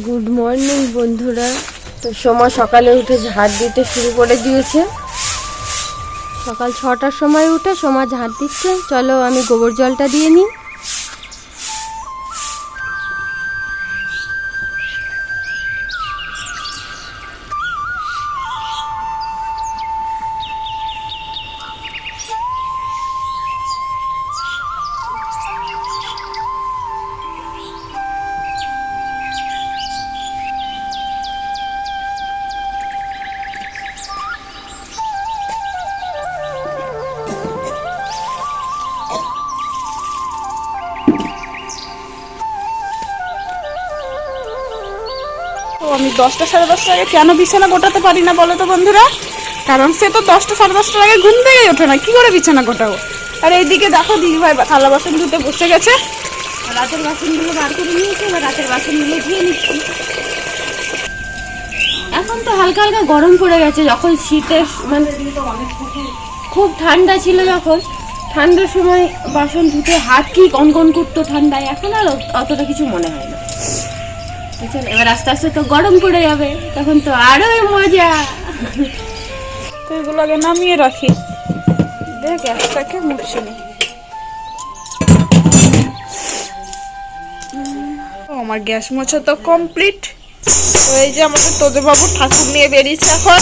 Good morning বন্ধুরা। তো সময় সকালে উঠে ঝাড় দিতে শুরু করে দিয়েছে। সকাল 6টার সময় উঠে সময় ঝাড় দিচ্ছে। চলো আমি গোবর জলটা দিয়ে নিই। আমি 10টা সাড়ে 10টার আগে কেন বিছানা গোটাতে পারি না বলো তো বন্ধুরা? কারণ সে তো 10টা সাড়ে 10টার আগে ঘুম থেকেই ওঠে না, কি করে বিছানা গোটাবো? আর এইদিকে দেখো দিদিভাই থালা বাসন ধুতে বসে গেছে। রাতের বাসনগুলো বার করে নিয়েছে, এবার রাতের বাসনগুলো ধুয়ে নিচ্ছি। এখন তো হালকা হালকা গরম পড়ে গেছে। যখন শীতের মানে খুব ঠান্ডা ছিল, যখন ঠান্ডার সময় বাসন ধুতে হাত কি কনকন করতো ঠান্ডায়, এখন আর অতটা কিছু মনে হয় না। এবার আস্তে আস্তে তো গরম পড়ে যাবে, তখন তো আরোই মজা। তো এগুলো আগে নামিয়ে রাখি, দেখ গ্যাসটাকে মুছে নি। আমার গ্যাস মোছা তো কমপ্লিট। তো এই যে আমাদের তোজো বাবু ঠাকুর নিয়ে বেরিয়েছে। এখন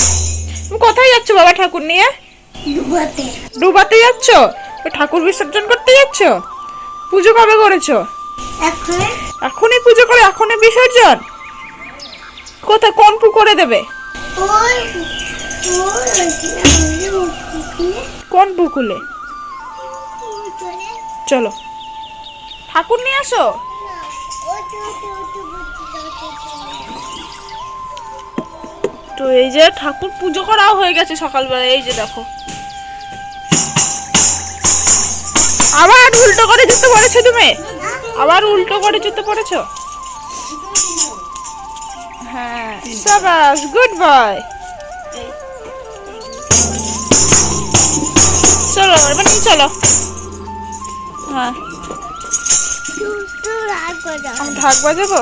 তুমি কোথায় যাচ্ছ বাবা? ঠাকুর নিয়ে ডুবাতে যাচ্ছ? ঠাকুর বিসর্জন করতে যাচ্ছ? পুজো কবে করেছো? এখনই পুজো করে এখনই বিসর্জন? কোথায়, কোন পুকুরে দেবে? কোন পুকুরে? চলো ঠাকুর নিয়ে আসো। তো এই যে ঠাকুর পুজো করাও হয়ে গেছে সকালবেলা। এই যে দেখো, আবার উল্টো করে জুতো পরেছো তুমি, আবার উল্টো করে জুতো পরেছো। হ্যাঁ সাবাস, গুড বয়। চলো এবার নিয়ে চলো। হ্যাঁ আমি ঢাক বাজাবো।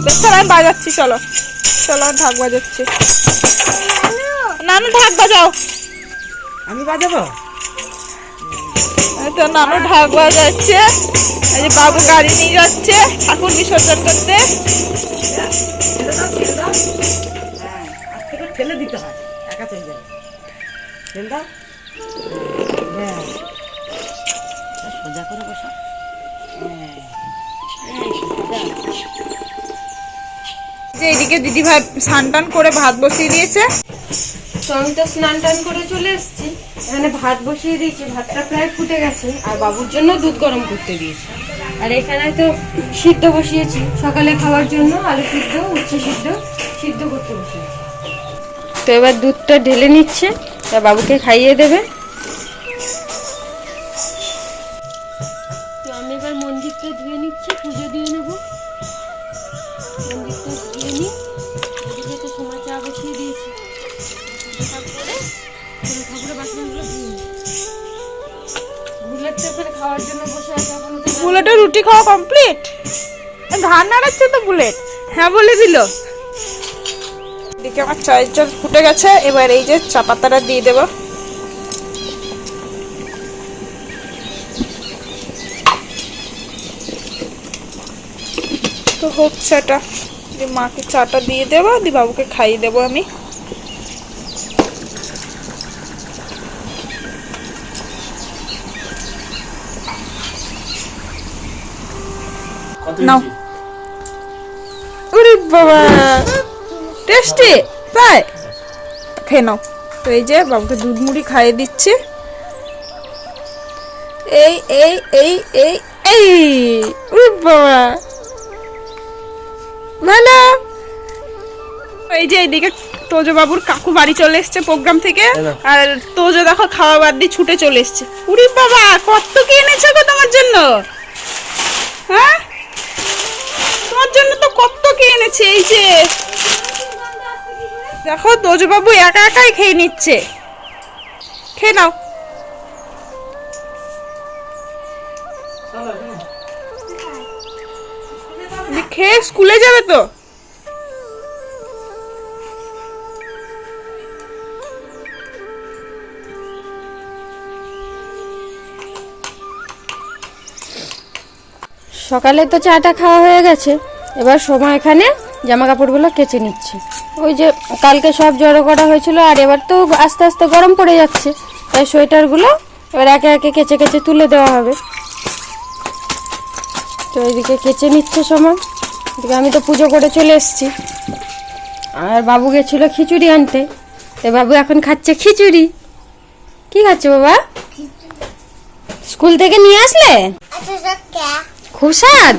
বেশ আমি বাজাচ্ছি, চলো চলো ঢাক বাজাচ্ছি। নানু ঢাক বাজাও। আমি বাজাবো? তো নানু ঢাক বাজাচ্ছে। এই যে বাবু গাড়ি নিয়ে যাচ্ছে ঠাকুর বিসর্জন করতে। ঠেলে দিতে হয়, একা চলে যাবে। ঠেল দাও, সোজা করে বসা। যে এদিকে দিদি ভাই স্নান টান করে ভাত বসিয়ে দিয়েছে। তো আমি তো স্নান টান করে চলে এসেছি, এখানে ভাত বসিয়ে দিয়েছি। ভাতটা প্রায় ফুটে গেছে, আর বাবুর জন্য দুধ গরম করতে দিয়েছি। আর এখানে তো সিদ্ধ বসিয়েছি সকালে খাওয়ার জন্য, আলু সিদ্ধ, উচ্ছে সিদ্ধ সিদ্ধ করতে বসিয়েছি। তো এবার দুধটা ঢেলে নিচ্ছে, তা বাবুকে খাইয়ে দেবে। তো আমি এবার মন্দিরটা ধুয়ে নিচ্ছি, পুজো দিয়ে নেব। মন্দিরটা ধুয়ে নিই। এদিকে তো সময় চা বসিয়ে দিয়েছি, ঠাকুরের বাসনগুলো ধুয়ে নিই। বুলেট তো ওখানে খাওয়ার জন্য বসে আছে। বুলেটের রুটি খাওয়া কমপ্লিট? ধান নাড়াচ্ছে তো বুলেট, হ্যাঁ বলে দিল। এদিকে আমার চায়ের জল ফুটে গেছে, এবার এই যে চা পাতাটা দিয়ে দেব। তো হচ্ছে এটা, যে মাকে চাটা দিয়ে দেবো, দি বাবুকে খাইয়ে দেবো আমি। নাও। ওরে বাবা, টেস্টি তাই, খেয়ে নাও। তো এই যে বাবুকে দুধ মুড়ি খাইয়ে দিচ্ছি। এই এই এই এই এই ওরে বাবা, ভালো। এই যে এইদিকে তোজো বাবুর কাকু বাড়ি চলে এসছে প্রোগ্রাম থেকে, আর তোজো দেখো খাওয়া বাদ দিয়ে ছুটে চলে এসছে। উরি বাবা, কত কি এনেছো গো তোমার জন্য? হ্যাঁ তোমার জন্য তো কত কি এনেছে। এই যে দেখো তোজো বাবু একা একাই খেয়ে নিচ্ছে, খেয়ে নাও। খেয়ে স্কুলে যাবে তো? সকালে তো চাটা খাওয়া হয়ে গেছে, এবার সময় এখানে জামা কাপড়গুলো কেচে নিচ্ছি। ওই যে কালকে সব জড়ো করা হয়েছিল, আর এবার তো আস্তে আস্তে গরম পড়ে যাচ্ছে, তাই সোয়েটারগুলো এবার একে একে কেচে কেচে তুলে দেওয়া হবে। তো এদিকে কেচে নিচ্ছে সময়, এদিকে আমি তো পুজো করে চলে এসেছি, আর বাবু গেছিলো খিচুড়ি আনতে। তো বাবু এখন খাচ্ছে খিচুড়ি। কি খাচ্ছে বাবা? স্কুল থেকে নিয়ে আসলে? খুব স্বাদ।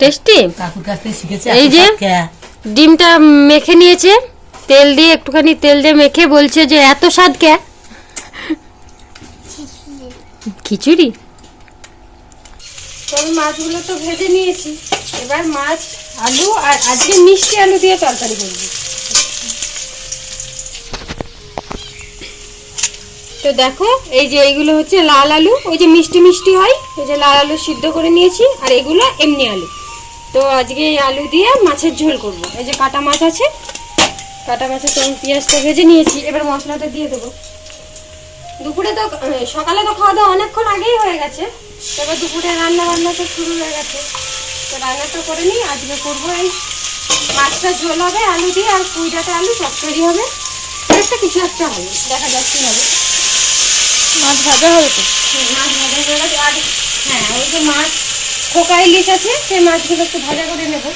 টেস্টি। কাকুর কাছ থেকে শিখেছে। এই যে ডিমটা মেখে নিয়েছে, তেল দিয়ে একটুখানি তেল দিয়ে মেখে বলছে যে এত স্বাদ কে? খিচুড়ি। তো আমি মাছগুলো তো ভেজে নিয়েছি, এবার মাছ আলু আর আজকে মিষ্টি আলু দিয়ে তরকারি করবো। তো দেখো এই যে এইগুলো হচ্ছে লাল আলু, ওই যে মিষ্টি মিষ্টি হয়, এই যে লাল আলু সিদ্ধ করে নিয়েছি, আর এগুলো এমনি আলু। তো আজকে এই আলু দিয়ে মাছের ঝোল করব। এই যে কাটা মাছ আছে, কাটা মাছে তো আমি পেঁয়াজটা ভেজে নিয়েছি, এবার মশলাটা দিয়ে দেবো। দুপুরে তো সকালে তো খাওয়া দাওয়া অনেকক্ষণ আগেই হয়ে গেছে, তবে দুপুরে রান্না বান্না তো শুরু হয়ে গেছে। তো রান্নাটা করে নিই, আজকে করবো এই মাছটা ঝোল হবে আলু দিয়ে, আর পুঁইডাটা আলু চচ্চড়ি হবে, একটা কিছু একটা হবে, দেখা যাচ্ছে হবে। মাছ ভাজা হবে তো? মাছ ভাজা হয়ে গেছে, আর হ্যাঁ ওই যে মাছ খোকা ইলিশ আছে, সেই মাছগুলো একটু ভাজা করে নেব।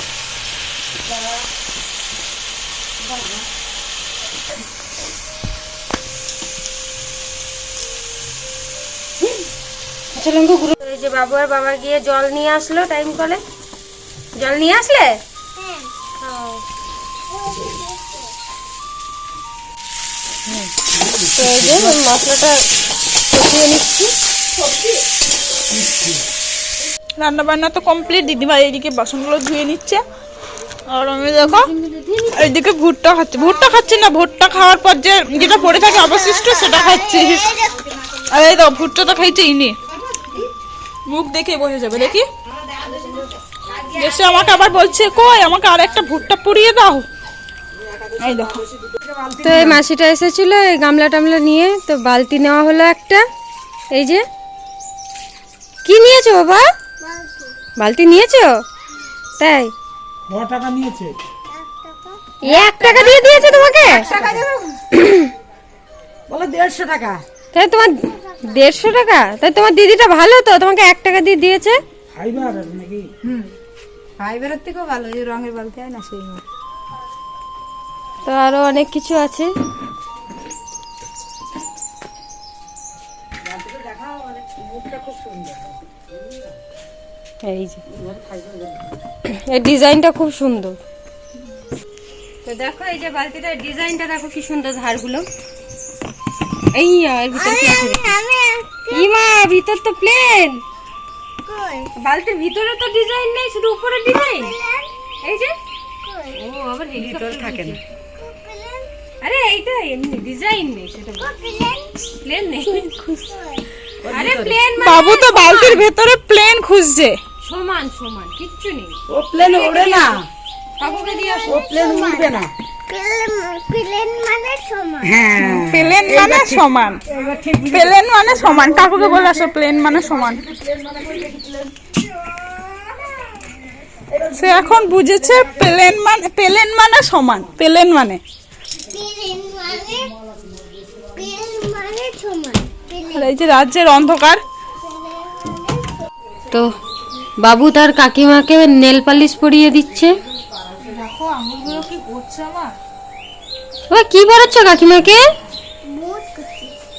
এই যে বাবু আর বাবা গিয়ে জল নিয়ে আসলো টাইম কলে। জল নিয়ে আসলে? তো এই যে মশলাটা কষিয়ে নিচ্ছি। রান্না বান্না তো কমপ্লিট, দিদিভাই এইদিকে বাসনগুলো ধুয়ে নিচ্ছে, আর আমি দেখো এইদিকে ভুট্টা খাচ্ছি। ভুট্টা খাচ্ছি না, ভুট্টা খাওয়ার পর যে যেটা পড়ে থাকে অবশিষ্ট সেটা খাচ্ছি। আর এই দেখো ভুট্টাটা খাইছে ইনি, মুখ দেখে বসে যাবে। দেখি এসে আমাকে আবার বলছে কই আমাকে আর একটা ভুট্টা পুড়িয়ে দাও। এই দেখো। তো এই মাসিটা এসেছিল এই গামলা টামলা নিয়ে, তো বালতি নেওয়া হলো একটা। এই যে কি নিয়েছো বাবা? বালতি নিয়েছো? তাই? টাকা নিয়েছে? 1 টাকা দিয়ে দিয়েছে তোমাকে? বলে 150 টাকা। তাই তোমার 150 টাকা? তাই তোমার দিদিটা ভালো তো, তোমাকে 1 টাকা দিয়ে দিয়েছে। ফাইবার নাকি? ফাইবারের থেকেও ভালো, এই রঙের বালতি হয় না সেই মাছ। তো আরো অনেক কিছু আছে। এই যে এই ডিজাইনটা খুব সুন্দর। তো দেখো এই যে বালতিটার ডিজাইনটা দেখো কি সুন্দর, ধারগুলো। এই এর ভিতর কি আছে? ইমা ভিতর তো প্লেন। বালতির ভিতরে তো ডিজাইন নেই, শুধু উপরে ডিজাইন। এই যে ও আবার ভিতর থাকে না। আরে এইটা এমনি ডিজাইন নেই, সেটা প্লেন নেই। আরে প্লেন মানে বাবু তো বালতির ভেতরে প্লেন খুঁজছে। সমান সমান কিচ্ছু নেই। ও প্লেন ওড়ে না, কাকুকে দিয়ে আসো। ও প্লেন উড়বে না। প্লেন মানে সমান। হ্যাঁ প্লেন মানে সমান, প্লেন মানে সমান। কাকুকে বলে আসো প্লেন মানে সমান। সে এখন বুঝেছে প্লেন মানে সমান, প্লেন মানে। আর এই যে রাজ্যের অন্ধকার। তো বাবু তার কাকিমাকে নেল পালিশ পরিয়ে দিচ্ছে। দেখো আঙুলগুলো কি করছে আমার। ও কি পড়াচ্ছ কাকিমাকে?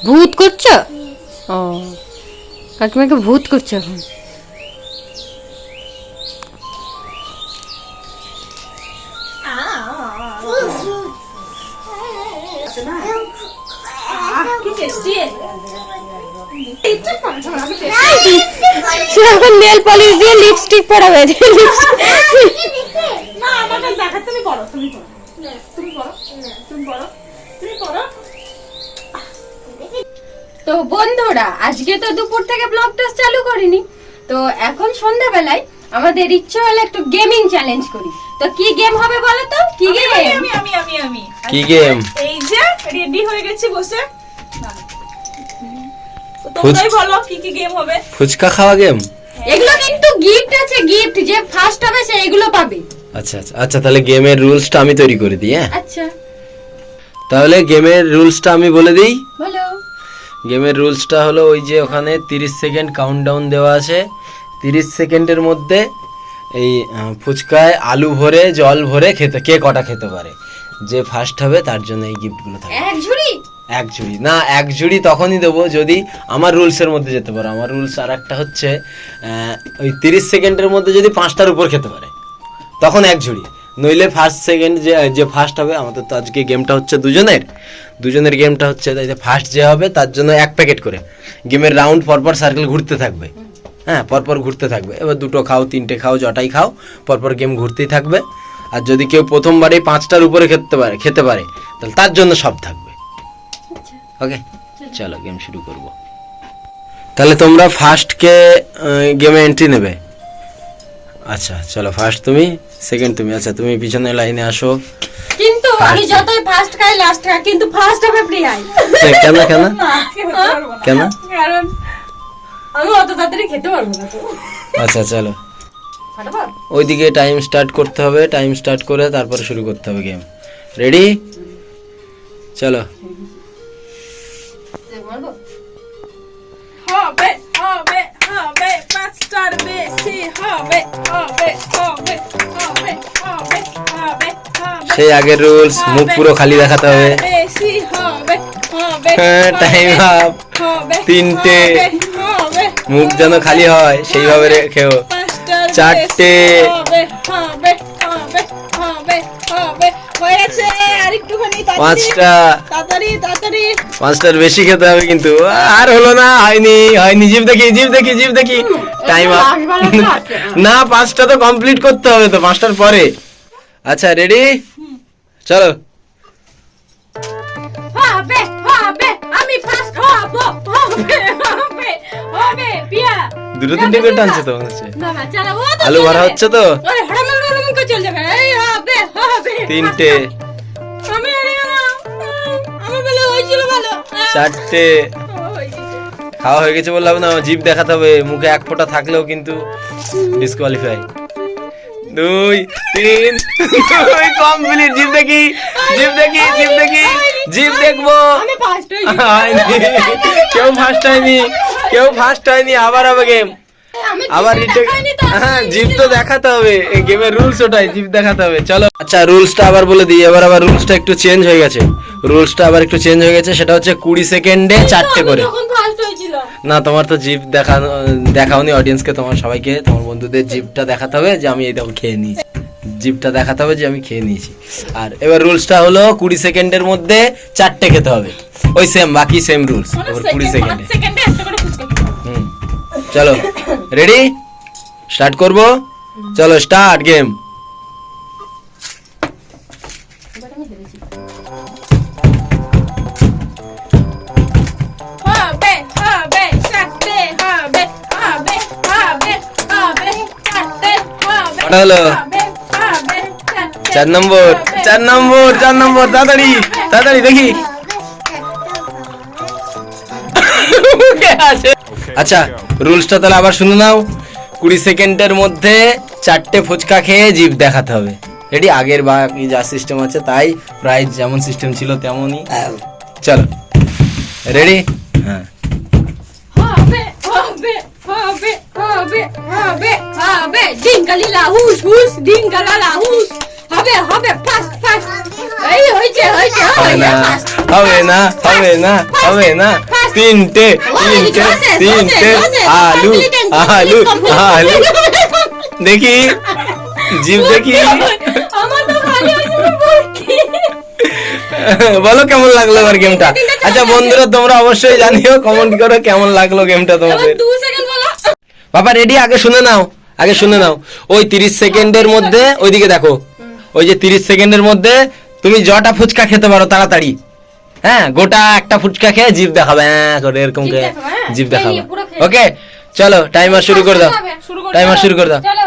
ভূত করছো? ও কাকিমাকে ভূত করছো এখন। সে এখন নেল পলিশ দিয়ে লিপস্টিক পরা হয়েছে। না আমাকে দেখা, তুমি পড়ো, তুমি পড়ো, তুমি পড়ো, তুমি পড়ো, তুমি পড়ো। তো বন্ধুরা আজকে তো দুপুর থেকে ব্লগটা চালু করিনি, তো এখন সন্ধ্যাবেলায় আমাদের ইচ্ছে হলো একটু গেমিং চ্যালেঞ্জ করি। তো কি গেম হবে বলো তো? কি গেম? আমি কি গেম? এই যে রেডি হয়ে গেছি বসে। তোমরাই বলো কি কি গেম হবে? ফুচকা খাওয়া গেম? এগুলো কিন্তু গিফট আছে, গিফট যে ফার্স্ট হবে সে এগুলো পাবে। আচ্ছা আচ্ছা আচ্ছা, তাহলে গেমের রুলসটা আমি তৈরি করে দিই। হ্যাঁ, আচ্ছা তাহলে গেমের রুলসটা আমি বলে দিই। বলো। গেমের রুলসটা হলো ওই যে ওখানে 30 সেকেন্ড কাউন্টডাউন দেওয়া আছে। 30 সেকেন্ডের মধ্যে এই ফুচকায় আলু ভরে জল ভরে খেতে, কে কটা খেতে পারে, যে ফার্স্ট হবে তার জন্য এই গিফটগুলো থাকবে। এক ঝুড়ি? এক ঝুড়ি না, এক ঝুড়ি তখনই দেবো যদি আমার রুলসের মধ্যে যেতে পারো। আমার রুলস আর একটা হচ্ছে ওই 30 সেকেন্ডের মধ্যে যদি 5টার উপর খেতে পারে তখন এক ঝুড়ি, নইলে ফার্স্ট সেকেন্ড যে ফার্স্ট হবে, আমাদের তো আজকে গেমটা হচ্ছে দুজনের গেমটা হচ্ছে, তাই ফার্স্ট যে হবে তার জন্য 1 প্যাকেট করে। গেমের রাউন্ড পরপর সার্কেল ঘুরতে থাকবে। হ্যাঁ, পরপর ঘুরতে থাকবে। এবার 2টো খাও 3টে খাও যটাই খাও, পরপর গেম ঘুরতেই থাকবে। আর যদি কেউ প্রথমবারেই 5টার উপরে খেতে পারে তাহলে তার জন্য সব থাকবে। ওকে, চলো গেম শুরু করব। তাহলে তোমরা ফার্স্টকে গেমে এন্ট্রি নেবে। আচ্ছা চলো, ফার্স্ট তুমি, সেকেন্ড তুমি। আচ্ছা তুমি পিছনে লাইনে আসো। কিন্তু আমি যতই ফার্স্ট খাই লাস্ট খাই, কিন্তু ফার্স্ট হবে প্রিয়াই। কেন কেন কেন? কারণ আমি অত তাড়াতাড়ি খেতে পারবো না তো। আচ্ছা চলো, ফাটাফাট। ওইদিকে টাইম স্টার্ট করতে হবে, টাইম স্টার্ট করে তারপরে শুরু করতে হবে গেম। রেডি? চলো। মারবো? হবে হবে হবে 5টার বেশি হবে হবে হবে হবে হবে হবে হবে। সেই আগের রুলস, মুখ পুরো খালি দেখাতে হবে। বেশি হবে হবে। Time up. হবে 3টে, হবে। মুখ যেন খালি হয় সেইভাবে রেখেও। 4টে, হবে হবে হবে হবে হবে। হয়েছে, আর একটুখানি 5টা। তাড়াতাড়ি তাড়াতাড়ি। 5টার বেশি খেতে হবে কিন্তু। আর হলো না, হয়নি। জিভ দেখি। Time up. না, 5টা তো কমপ্লিট করতে হবে তো, 5টার পরে। আচ্ছা রেডি? চলো। হবে হবে, আমি ফার্স্ট হব। হবে পিয়া। 2-3টে করে টানছে তো মনে হচ্ছে। না না চালাবো তো। আলু ভরা হচ্ছে তো। আরে হড়ামড় করে চলে যাবে। এই হবে হবে। 3টে, আমি হারিয়ে গেলাম। আমার বেলা হয়েছিল ভালো। 4টে। খাওয়া হয়ে গেছে বললাম না, জিভ দেখাতে হবে। মুখে 1 ফোঁটা থাকলেও কিন্তু ডিসকোয়ালিফাই। 2, 3, কমপ্লিট। জিভ দেখি। জিভ দেখবো। আমি ফার্স্ট হই। হয়নি, কেউ ফার্স্ট হয়নি। আবার হবে গেম, আমি আবার হ্যাঁ, জিভ তো দেখাতে হবে। এই গেমের রুলস ওটাই, জিভ দেখাতে হবে। চলো। আচ্ছা রুলসটা আবার বলে দিই। আবার রুলসটা একটু চেঞ্জ হয়ে গেছে। সেটা হচ্ছে 20 সেকেন্ডে 4টে করে। যখন ফার্স্ট হয়েছিল। না, তোমার তো জিভ দেখাওনি অডিয়েন্সকে, তোমার সবাইকে, তোমার বন্ধুদের জিভটা দেখাতে হবে যে আমি এই দেখো খেয়ে নিয়েছি। জিভটা দেখাতে হবে যে আমি খেয়ে নিয়েছি। আর এবার রুলসটা হলো 20 সেকেন্ডের মধ্যে 4টে খেতে হবে। ওই সেম, বাকি সেম রুলস। এবার 20 সেকেন্ডে। সেকেন্ডে একটা করে ফুচকা খেতে হবে। চলো রেডি? স্টার্ট করব। চলো স্টার্ট গেম। হবে হবে 4টে হবে হবে হবে হবে 4টে হবে। কটা হলো? হবে হবে 4টে। 4 নম্বর। তাড়াতাড়ি দেখি। আচ্ছা রুলসটা তাহলে আবার শুনে নাও। 20 সেকেন্ডের মধ্যে 4টে ফুচকা খেয়ে জিভ দেখাতে হবে। রেডি? আগের বাকি যা সিস্টেম আছে তাই, প্রাইস যেমন সিস্টেম ছিল তেমনই। চলো রেডি? হ্যাঁ। হবে হবে হবে হবে হবে হবে। ডিঙ্গালিলা হুস হুস, ডিঙ্গালালা হুস। হবে হবে ফাস্ট ফাস্ট। এই হইছে। হবে না। 3টে। আলু। দেখি জিভ দেখি। আমার তো খালি হইছে ভর্তি। বলো কেমন লাগলো এবার গেমটা? আচ্ছা বন্ধুরা, তোমরা অবশ্যই জানিও কমেন্ট করো কেমন লাগলো গেমটা তোমাদের। 2 সেকেন্ড বলো। বাবা রেডি? আগে শুনে নাও। ওই 30 সেকেন্ডের মধ্যে, ওইদিকে দেখো, ওই যে 30 সেকেন্ডের মধ্যে তুমি যটা ফুচকা খেতে পারো তাড়াতাড়ি। হ্যাঁ, গোটা একটা ফুচকা খেয়ে জিভ দেখাবে। হ্যাঁ করে এরকম জিভ করে দেখাবো, হ্যাঁ। জিভ দেখাবে। পুরো খেয়ে। ওকে চলো, টাইমার শুরু করে দাও। শুরু করে দাও। চলো।